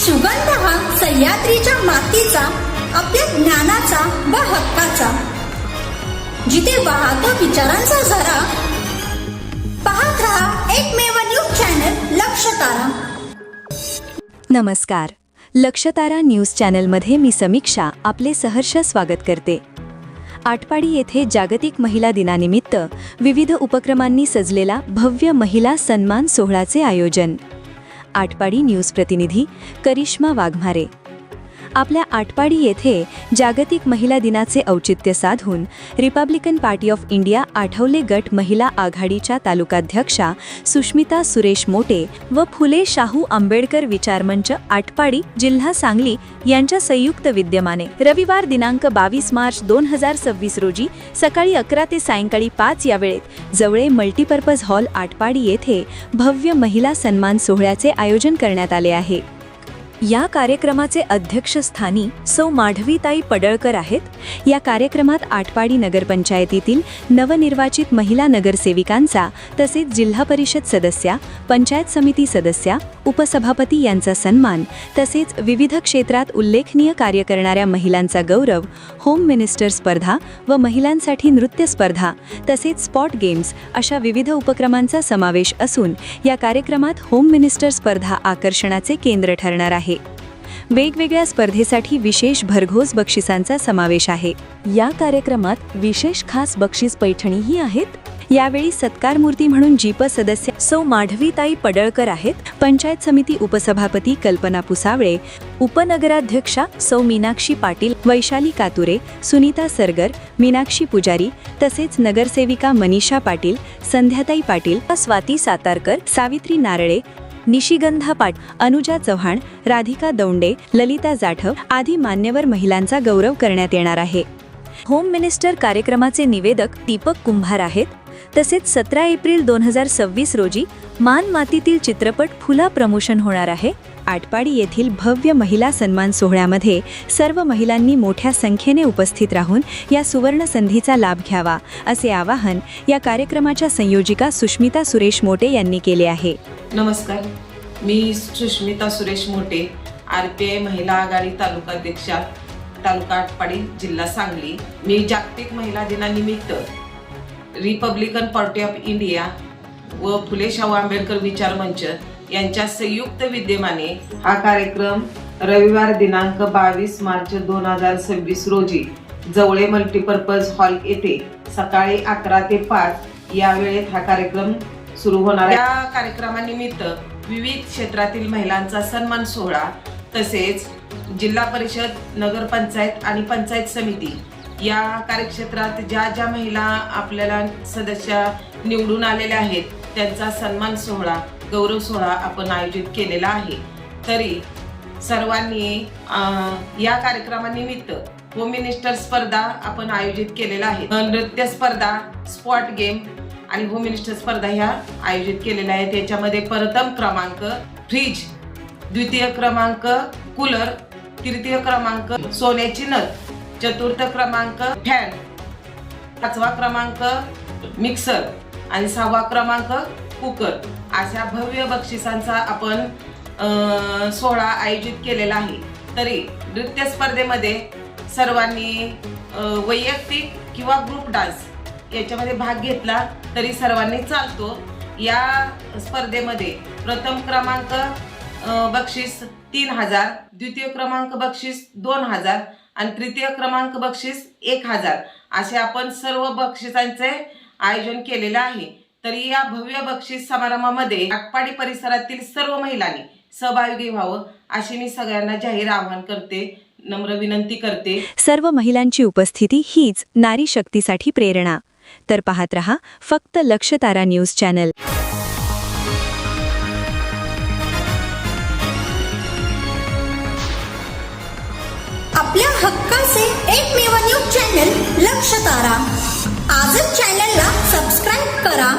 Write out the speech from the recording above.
सुगंध हा सह्याद्रीच्या मातीचा, आपल्या ज्ञानाचा व हक्काचा, जिथे वाहतो विचारांचा झरा. पाहत रहा एकमेव न्यूज चॅनल लक्षतारा. नमस्कार. लक्षतारा न्यूज चॅनलमध्ये मी समीक्षा आपले सहर्ष स्वागत करते. आटपाडी येथे जागतिक महिला दिनानिमित्त विविध उपक्रमांनी सजलेला भव्य महिला सन्मान सोहळ्याचे आयोजन. आटपाडी न्यूज प्रतिनिधी करिश्मा वाघमारे. आपल्या आटपाडी येथे जागतिक महिला दिनाचे औचित्य साधून Republican party of India Athawale गट महिला आघाडीच्या तालुकाध्यक्षा सुष्मिता सुरेश मोटे व फुले शाहू आंबेडकर विचारमंच आटपाडी जिल्हा सांगली यांच्या संयुक्त विद्यमाने रविवार दिनांक 22 मार्च 2026 रोजी सकाळी 11 ते सायंकाळी 5 या वेळेत जवळे मल्टीपर्पज हॉल आटपाडी येथे भव्य महिला सन्मान सोहळ्याचे आयोजन करण्यात आले आहे. या कार्यक्रमाचे अध्यक्षस्थानी सौ माधवीताई पडळकर आहेत. या कार्यक्रमात आटपाडी नगरपंचायतीतील नवनिर्वाचित महिला नगरसेविकांचा तसेच जिल्हा परिषद सदस्या, पंचायत समिती सदस्या, उपसभापती यांचा सन्मान तसेच विविध क्षेत्रात उल्लेखनीय कार्य करणाऱ्या महिलांचा गौरव, होम मिनिस्टर स्पर्धा व महिलांसाठी नृत्य स्पर्धा तसेच स्पॉट गेम्स अशा विविध उपक्रमांचा समावेश असून या कार्यक्रमात होम मिनिस्टर स्पर्धा आकर्षणाचे केंद्र ठरणार आहे. वेगवेगळ्या स्पर्धेसाठी विशेष भरघोस बक्षिसांचा समावेश आहे. या कार्यक्रमात विशेष खास बक्षीस पैठणीही आहेत. यावेळी सत्कार मूर्ती म्हणून जीप सदस्य सौ माधवीताई पडळकर आहेत. पंचायत समिती उपसभापती कल्पना पुसावळे, उपनगराध्यक्षा सौ मीनाक्षी पाटील, वैशाली कातुरे, सुनीता सरगर, मीनाक्षी पुजारी तसेच नगरसेविका मनीषा पाटील, संध्याताई पाटील, स्वाती सातारकर, सावित्री नारळे, निशिगंधा पाट, अनुजा चव्हाण, राधिका दौंडे, ललिता जाधव आदी मान्यवर महिलांचा गौरव करण्यात येणार आहे. होम मिनिस्टर कार्यक्रमाचे निवेदक दीपक कुंभार आहेत. तसेच 17 एप्रिल 2026 रोजी मान मातीतील चित्रपट फुला प्रमोशन होणार आहे. आटपाडी येथील भव्य महिला सन्मान सोहळ्यामध्ये सर्व महिलांनी मोठ्या संख्येने उपस्थित राहून या सुवर्ण संधीचा लाभ घ्यावा असे आवाहन या कार्यक्रमाच्या संयोजिका सुष्मिता सुरेश मोटे यांनी केले आहे. नमस्कार, मी सुष्मिता सुरेश मोटे, RPI महिला आघाडी तालुकाध्यक्षा, तालुका आटपाडी, जिल्हा सांगली. मी जागतिक महिला दिनानिमित्त रिपब्लिकन पार्टी ऑफ इंडिया व फुले शाहू आंबेडकर विचार मंच यांच्या संयुक्त विद्यमाने हा कार्यक्रम रविवार दिनांक 22 मार्च 2026 रोजी जवळे मल्टीपर्पज हॉल येथे सकाळी 11 ते 5 या वेळेत हा कार्यक्रम सुरू होणार आहे. या कार्यक्रमानिमित्त विविध क्षेत्रातील महिलांचा सन्मान सोहळा तसेच जिल्हा परिषद, नगरपंचायत आणि पंचायत समिती या कार्यक्षेत्रात ज्या ज्या महिला आपल्याला सदस्य निवडून आलेल्या आहेत त्यांचा सन्मान सोहळा, गौरव सोहळा आपण आयोजित केलेला आहे. तरी सर्वांनी या कार्यक्रमानिमित्त होम मिनिस्टर स्पर्धा आपण आयोजित केलेला आहे. नृत्य स्पर्धा, स्पॉट गेम आणि होम मिनिस्टर स्पर्धा ह्या आयोजित केलेल्या आहेत. याच्यामध्ये प्रथम क्रमांक फ्रीज, द्वितीय क्रमांक कूलर, तृतीय क्रमांक सोन्याची नथ, चतुर्थ क्रमांक फॅन, पाचवा क्रमांक मिक्सर आणि 6वा क्रमांक कुकर अशा भव्य बक्षिसांचा आपण सोहळा आयोजित केलेला आहे. तरी नृत्य स्पर्धेमध्ये सर्वांनी वैयक्तिक किंवा ग्रुप डान्स याच्यामध्ये भाग घेतला तरी सर्वांनी चालतो. या स्पर्धेमध्ये प्रथम क्रमांक बक्षीस 3000, द्वितीय क्रमांक बक्षीस 2000 आणि तृतीय क्रमांक बक्षीस 1000 असे आपण सर्व बक्षिसांचे आयोजन केलेले आहे. तरी या भव्य बक्षीस समारंभामध्ये आटपाडी परिसरातील सर्व महिलांनी सहभागी व्हावं अशी मी सगळ्यांना जाहीर आवाहन करते, नम्र विनंती करते. सर्व महिलांची उपस्थिती हीच नारी शक्तीसाठी प्रेरणा. तर पाहत रहा फक्त लक्षतारा न्यूज चॅनल. आपल्या हक्काचे एकमेव न्यूज चॅनल लक्षतारा. आजच चॅनलला सबस्क्राईब करा